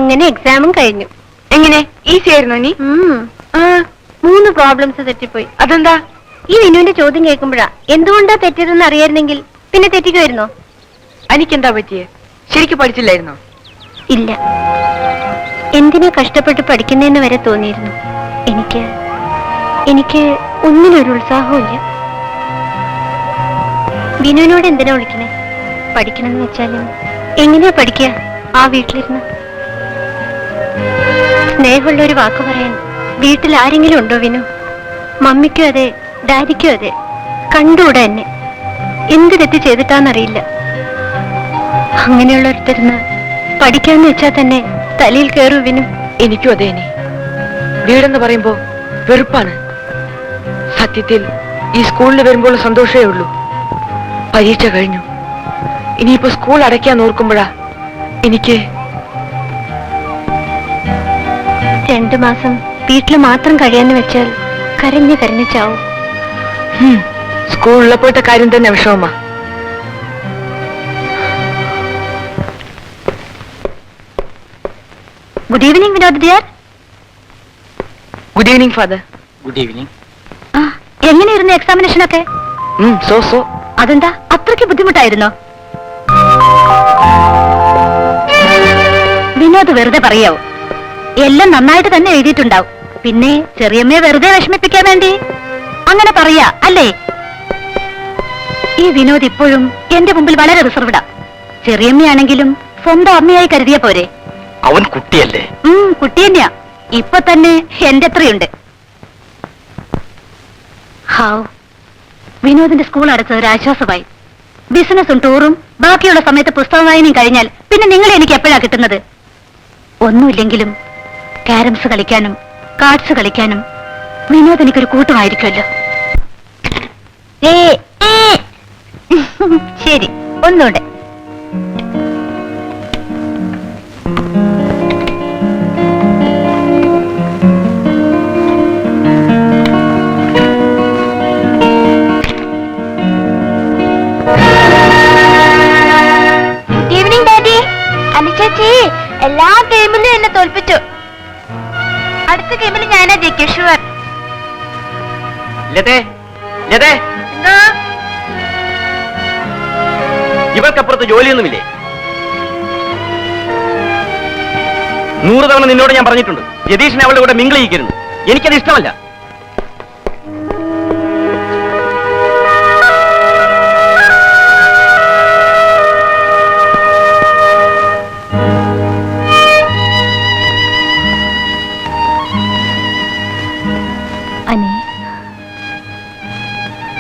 അങ്ങനെ എക്സാമും കഴിഞ്ഞു. എങ്ങനെ? ഈസി ആയിരുന്നു നീ? 3 പ്രോബ്ലംസ് തെറ്റിപ്പോയി. അതെന്താ? ഈ വിനുവിന്റെ ചോദ്യം കേൾക്കുമ്പോഴാ എന്തുകൊണ്ടാ തെറ്റിയതെന്ന് അറിയായിരുന്നെങ്കിൽ പിന്നെ തെറ്റിക്കുമായിരുന്നോ? എനിക്കെന്താ പറ്റിയേ? ശരിക്കും പഠിച്ചില്ലായിരുന്നോ? ഇല്ല, എന്തിനാ കഷ്ടപ്പെട്ട് പഠിക്കുന്നതെന്ന് വരെ തോന്നിയിരുന്നു. എനിക്ക് ഒന്നിനൊരു ഉത്സാഹമില്ല. വിനുവിനോട് എന്തിനാ വിളിക്കണേ? പഠിക്കണമെന്ന് വെച്ചാലും എങ്ങനെയാ പഠിക്കുക ആ വീട്ടിലിരുന്ന്? സ്നേഹമുള്ള ഒരു വാക്ക് പറയാൻ വീട്ടിൽ ആരെങ്കിലും ഉണ്ടോ വിനു? മമ്മിക്കും അതെ, ഡാഡിക്കും അതെ. കണ്ടുകൂടെ എന്നെ എന്ത് തെറ്റ് ചെയ്തിട്ടാന്നറിയില്ല. അങ്ങനെയുള്ളൊരുത്തരുന്ന് പഠിക്കാന്ന് വെച്ചാൽ തന്നെ തലയിൽ കയറൂ വിനു. എനിക്കും അതെ. വീടെന്ന് പറയുമ്പോ വെറുപ്പാണ്. സത്യത്തിൽ ഈ സ്കൂളിൽ വരുമ്പോൾ സന്തോഷമേ ഉള്ളൂ. പരീക്ഷ കഴിഞ്ഞു, ഇനിയിപ്പോ സ്കൂൾ അടയ്ക്കാൻ ഓർക്കുമ്പോഴാ എനിക്ക് 2 മാസം വീട്ടിൽ മാത്രം കഴിയാന്ന് വെച്ചാൽ കരഞ്ഞ് ചാവും. സ്കൂളിലപ്പോഴത്തെ കാര്യം തന്നെ വിഷമമാ. Good evening Vinod dear. Good evening father. Good evening. എങ്ങനെയായിരുന്നു എക്സാമിനേഷനൊക്കെ? സോ അതെന്താ അത്രയ്ക്ക് ബുദ്ധിമുട്ടായിരുന്നോ? വിനോദ് വെറുതെ പറയാവോ? എല്ലാം നന്നായിട്ട് തന്നെ എഴുതിയിട്ടുണ്ടാവും. പിന്നെ ചെറിയമ്മയെ വെറുതെ വിഷമിപ്പിക്കാൻ വേണ്ടി അങ്ങനെ പറയാ അല്ലേ? ഈ വിനോദ് ഇപ്പോഴും എന്റെ മുമ്പിൽ വളരെ റിസർവ്ഡാ. ചെറിയമ്മയാണെങ്കിലും സ്വന്തം അമ്മയായി കരുതിയ പോരെ? അവൻ കുട്ടിയല്ലേ? കുട്ടി തന്നെയാ. ഇപ്പൊ തന്നെ എന്റെ എത്രയുണ്ട്. ഹാവ്, വിനോദിന്റെ സ്കൂൾ അടച്ചത് ഒരു ആശ്വാസമായി. ബിസിനസ്സും ടൂറും ബാക്കിയുള്ള സമയത്ത് പുസ്തക വായനയും കഴിഞ്ഞാൽ പിന്നെ നിങ്ങളെ എനിക്ക് എപ്പോഴാ കിട്ടുന്നത്? ഒന്നുമില്ലെങ്കിലും ക്യാരംസ് കളിക്കാനും കാർഡ്സ് കളിക്കാനും വിനോദ് എനിക്കൊരു കൂട്ടമായിരിക്കുമല്ലോ. ശരി, ഒന്നുകൂടെ. ചേച്ചി, എല്ലാ ഗെയിമിലും എന്നെ തോൽപ്പിച്ചു. അടുത്ത ഗെയിമിൽ ഞാനാ ജയിക്കും, ഷുവർ. ഇവർക്കപ്പുറത്ത് ജോലിയൊന്നുമില്ലേ? 100 തവണ നിന്നോട് ഞാൻ പറഞ്ഞിട്ടുണ്ട്, യതീഷിനെ അവളുടെ കൂടെ മിങ്കിൾ ചെയ്യിക്കരുത്. എനിക്കത് ഇഷ്ടമല്ല.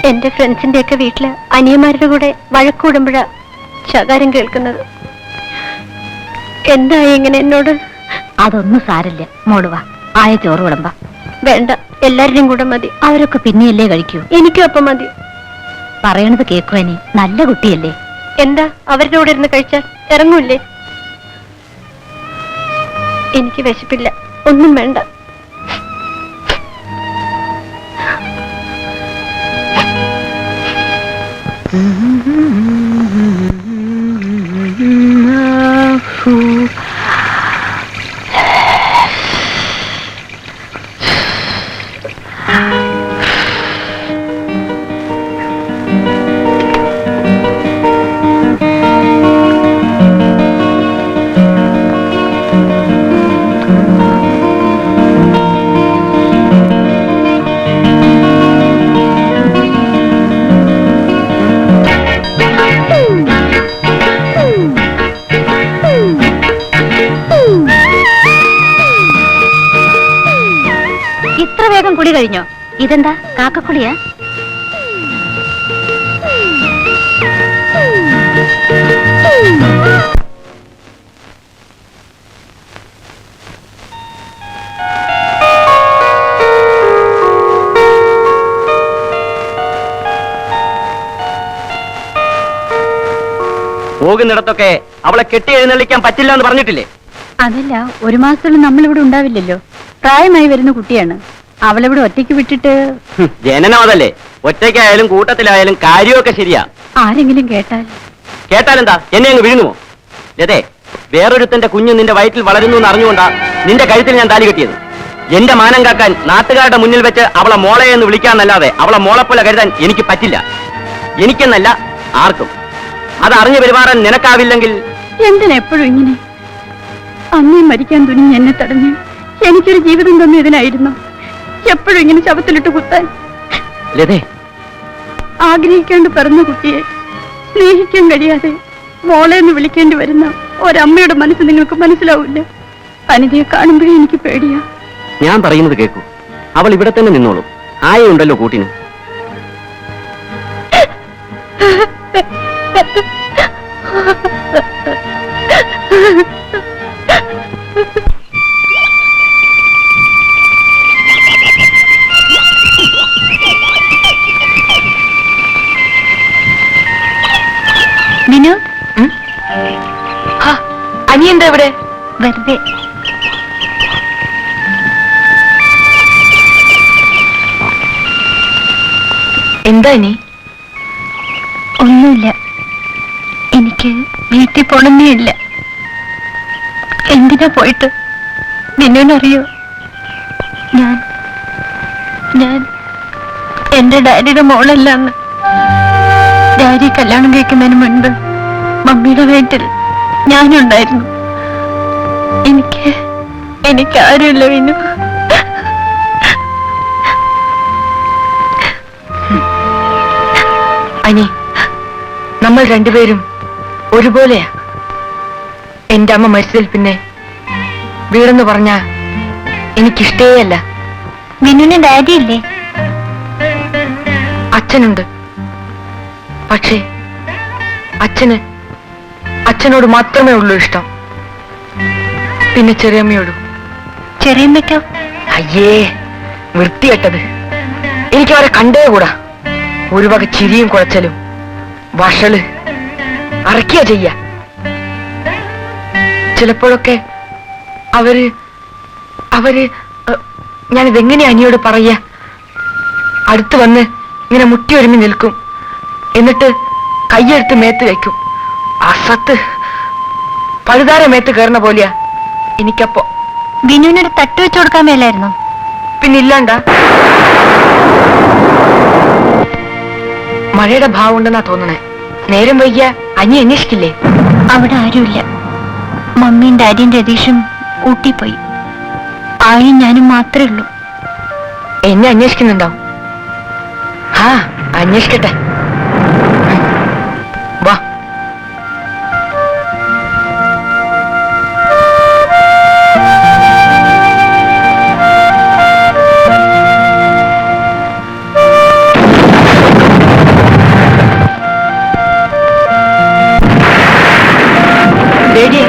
എന്റെ ഫ്രണ്ട്സിന്റെ ഒക്കെ വീട്ടില് അനിയന്മാരുടെ കൂടെ വഴക്കൂടുമ്പോഴാ ശകാരം കേൾക്കുന്നത്. എന്തായി ഇങ്ങനെ എന്നോട്? അതൊന്നും സാരില്ല മോളുവാ, ആയ ചോറ് വിളമ്പ. വേണ്ട, എല്ലാവരുടെയും കൂടെ മതി. അവരൊക്കെ പിന്നെയല്ലേ കഴിക്കൂ. എനിക്കും അപ്പം മതി. പറയണത് കേക്കുവാനി, നല്ല കുട്ടിയല്ലേ. എന്താ അവരുടെ കൂടെ ഇരുന്ന് കഴിച്ചാൽ ഇറങ്ങൂല്ലേ? എനിക്ക് വിശപ്പില്ല, ഒന്നും വേണ്ട. വേഗം കുളി കഴിഞ്ഞോ? ഇതെന്താ കാക്കക്കുളിയാ? പോകുന്നിടത്തൊക്കെ അവളെ കെട്ടി എഴുന്നള്ളിക്കാൻ പറ്റില്ല എന്ന് പറഞ്ഞിട്ടില്ലേ? അതല്ല, 1 മാസത്തോളം നമ്മളിവിടെ ഉണ്ടാവില്ലല്ലോ. പ്രായമായി വരുന്ന കുട്ടിയാണ്. അവളിവിടെ ഒറ്റയ്ക്ക് വിട്ടിട്ട്. ജനനം അതല്ലേ, ഒറ്റയ്ക്കായാലും കൂട്ടത്തിലായാലും കാര്യമൊക്കെ ശരിയാ. ആരെങ്കിലും കേട്ടാലെന്താ? എന്നെ അങ്ങ് വിഴുങ്ങുമോ? അതെ, വേറൊരുത്തന്റെ കുഞ്ഞ് നിന്റെ വയറ്റിൽ വളരുന്നു എന്ന് അറിഞ്ഞുകൊണ്ടാ നിന്റെ കഴുത്തിൽ ഞാൻ താലി കെട്ടിയത്. എന്റെ മാനം കാക്കാൻ നാട്ടുകാരുടെ മുന്നിൽ വെച്ച് അവളെ മോളെ എന്ന് വിളിക്കാന്നല്ലാതെ അവളെ മോളെപ്പോലെ കരുതാൻ എനിക്ക് പറ്റില്ല. എനിക്കെന്നല്ല, ആർക്കും. അത് അറിഞ്ഞു പെരുമാറാൻ നിനക്കാവില്ലെങ്കിൽ എന്തിനെപ്പോഴും ഇങ്ങനെ? അന്നേ മരിക്കാൻ തുനിഞ്ഞ് എന്നെ തടഞ്ഞ് എനിക്കൊരു ജീവിതം തന്നെ ഇതിനായിരുന്നു. എപ്പോഴും ഇങ്ങനെ ശവത്തിലിട്ട് കുത്താൻ. ലതേ, ആഗ്രഹിക്കാണ്ട് പിറന്ന കുട്ടിയെ സ്നേഹിക്കാൻ കഴിയാതെ മോളെ എന്ന് വിളിക്കേണ്ടി വരുന്ന ഒരമ്മയുടെ മനസ്സ് നിങ്ങൾക്ക് മനസ്സിലാവില്ല. അനിതയെ കാണുമ്പോഴേ എനിക്ക് പേടിയാ. ഞാൻ പറയുന്നത് കേൾക്കൂ. അവൾ ഇവിടെ തന്നെ നിന്നോളൂ. ആയുണ്ടല്ലോ കൂട്ടിന്. വിനു, അനിയെന്താ ഇവിടെ? വെറുതെ. എന്താ ഇനി? ഒന്നുമില്ല. എനിക്ക് വീട്ടിൽ പോണമെന്നേ ഇല്ല. എന്തിനാ പോയിട്ട്? വിനുവിനറിയോ, ഞാൻ എന്റെ ഡാഡിയുടെ മോളല്ലാന്ന്. ഡാഡി കല്യാണം കഴിക്കുന്നതിന് മുൻപ് മമ്മിയുടെ വീട്ടിൽ ഞാനുണ്ടായിരുന്നു. എനിക്ക് ആരുമില്ല വിനു. അനി, നമ്മൾ രണ്ടുപേരും ഒരുപോലെയാ. എന്റെ അമ്മ മരിച്ചതിൽ പിന്നെ വീടെന്ന് പറഞ്ഞാ എനിക്കിഷ്ടേയല്ല. വിനുവിന് ഡാഡി ഇല്ലേ? അച്ഛനുണ്ട്. പക്ഷേ അച്ഛനോട് മാത്രമേ ഉള്ളൂ ഇഷ്ടം. പിന്നെ ചെറിയമ്മയോടും. ചെറിയമ്മയ്ക്കോ? അയ്യേ, വൃത്തികെട്ടത്. എനിക്ക് അവരെ കണ്ടേ കൂടാ. ഒരു വക ചിരിയും കുഴച്ചലും വഷള് അറക്കിയ ചെയ്യ. ചിലപ്പോഴൊക്കെ അവര് ഞാനിതെങ്ങനെയാ അനിയോട് പറയ? അടുത്ത് വന്ന് ഇങ്ങനെ മുട്ടി ഒരുമി നിൽക്കും. എന്നിട്ട് കയ്യെടുത്ത് മേത്ത് വയ്ക്കും. അസത്ത് പഴുതാര മേത്ത് കയറുന്ന പോലെയാ എനിക്കപ്പോ. വിനുവിനോട് തട്ട് വെച്ചു കൊടുക്കാൻ മേലായിരുന്നോ? പിന്നില്ലാണ്ട. മഴയുടെ ഭാവം ഉണ്ടെന്നാ തോന്നണേ. നേരം വൈകിയ അനി അന്വേഷിക്കില്ലേ? അവിടെ ആരുമില്ല. മമ്മിയും ഡാഡിയും രതീഷും ഊട്ടിപ്പോയി. ആയും ഞാനും മാത്രമേ ഉള്ളൂ. എന്നെ അന്വേഷിക്കുന്നുണ്ടാവും. ആ, അന്വേഷിക്കട്ടെ. വാ. റെഡി?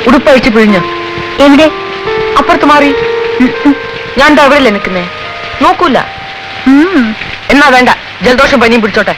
ഉടുപ്പഴിച്ച് പിഴിഞ്ഞോ? എവിടെ? അപ്പുറത്ത് മാറി. ഞാൻ എന്താ അവിടെയല്ലേ നിൽക്കുന്നേ? നോക്കൂല. എന്നാ വേണ്ട, ജലദോഷം പനിയും പിടിച്ചോട്ടെ.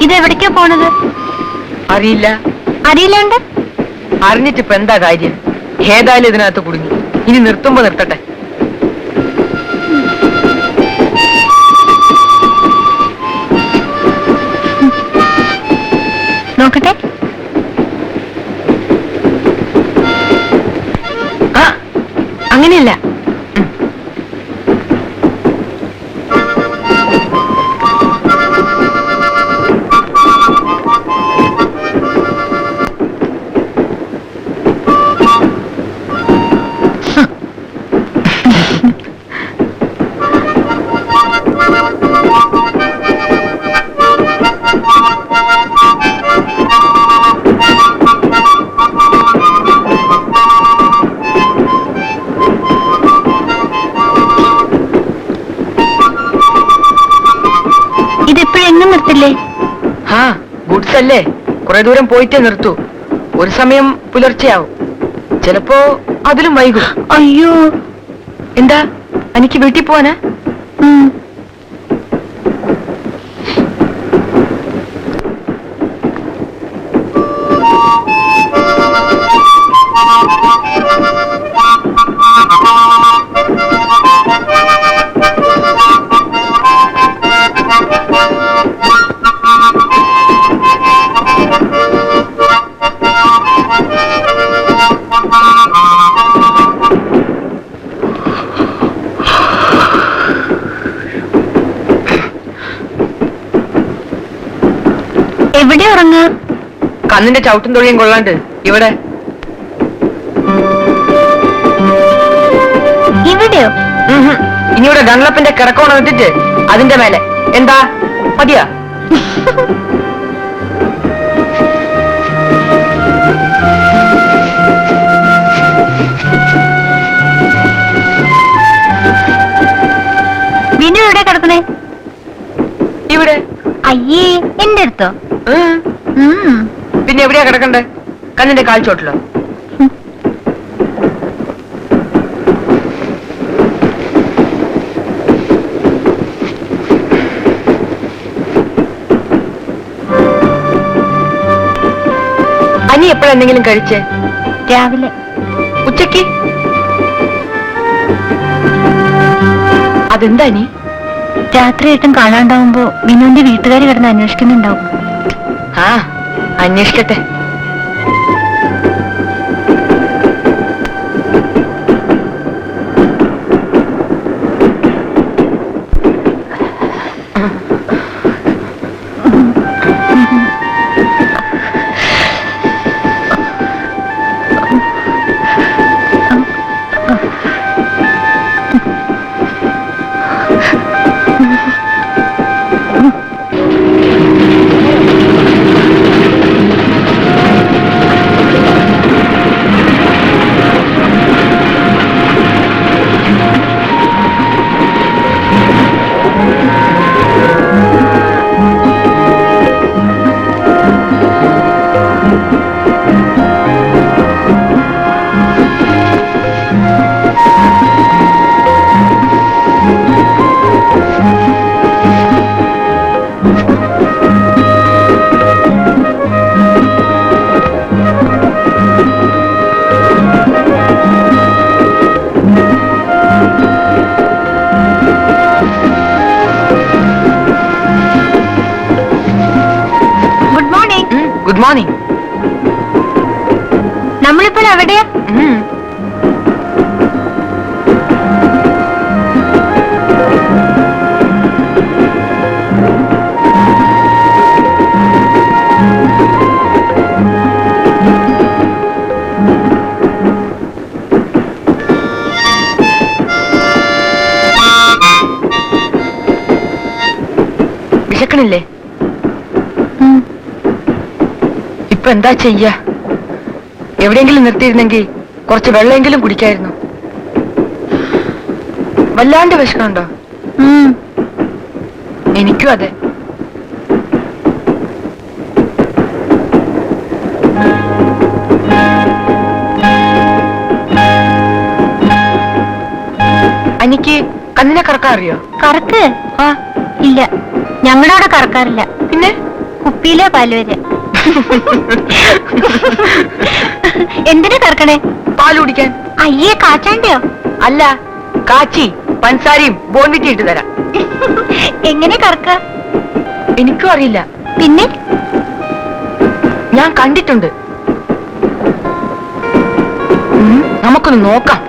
ഇതെവിടേക്കാ പോണത്? അറിയില്ല. അറിയില്ലാണ്ട്? അറിഞ്ഞിട്ടിപ്പോ എന്താ കാര്യം? ഏതായാലും ഇതിനകത്ത് കുടുങ്ങി. ഇനി നിർത്തുമ്പോ നിർത്തട്ടെ. നോക്കട്ടെ. ആ, അങ്ങനെയല്ല. ഇതെപ്പോഴെങ്ങും നിർത്തില്ലേ? ആ, ഗുഡ്സ് അല്ലേ, കുറെ ദൂരം പോയിട്ടേ നിർത്തൂ. ഒരു സമയം പുലർച്ചെയാവും, ചിലപ്പോ അതിലും വൈകും. അയ്യോ, എന്താ, എനിക്ക് വീട്ടിൽ പോവാനാ? എവിടെ ഉറങ്ങ? കണ്ണിന്റെ ചവിട്ടും തൊഴിയും കൊള്ളാണ്ട് ഇവിടെ. ഇവിടെയോ? ഇനി ഇവിടെ ഗൺലപ്പിന്റെ കിടക്കോണം ഇട്ടിട്ട് അതിന്റെ മേലെ. എന്താ, മതിയാ? വിനു എവിടെ കിടക്കണേ? ഇവിടെ. അയ്യേ, എന്റെ അടുത്തോ? പിന്നെ എവിടെയാ കിടക്കണ്ടേ? കണ്ണിന്റെ കാൽച്ചോട്ടിലോ? അനി എപ്പോഴെന്തെങ്കിലും കഴിച്ചേ? രാവിലെ. ഉച്ചക്ക്? അതെന്താ നീ? രാത്രിയായിട്ടും കാണാണ്ടാവുമ്പോ വിനുവിന്റെ വീട്ടുകാർ കിടന്ന് അന്വേഷിക്കുന്നുണ്ടാവും. ആ, അന്വേഷിക്കട്ടെ. Good morning. നമ്മളിപ്പോൾ എവിടെയാ? വിശക്കണില്ലേ? ഇപ്പൊ എന്താ ചെയ്യ? എവിടെയെങ്കിലും നിർത്തിയിരുന്നെങ്കിൽ കുറച്ച് വെള്ളമെങ്കിലും കുടിക്കായിരുന്നു. വല്ലാണ്ട് വിശക്കണുണ്ടോ? എനിക്കും അതെ. എനിക്ക് കണ്ണിനെ കറക്കാൻ അറിയോ? കറക്ക്? ഇല്ല, ഞങ്ങളുടെ അവിടെ കറക്കാറില്ല. പിന്നെ കുപ്പിയിലെ പാല് വരെ. എന്തിനാ കറക്കണേ? പാല് കുടിക്കാൻ. അയ്യേ, കാച്ചാണ്ടയോ? അല്ല, കാച്ചി പഞ്ചസാരയും ബോൺവിറ്റി ഇട്ട് തരാം. എങ്ങനെ കറക്ക? എനിക്കും അറിയില്ല. പിന്നെ ഞാൻ കണ്ടിട്ടുണ്ട്. നമുക്കൊന്ന് നോക്കാം.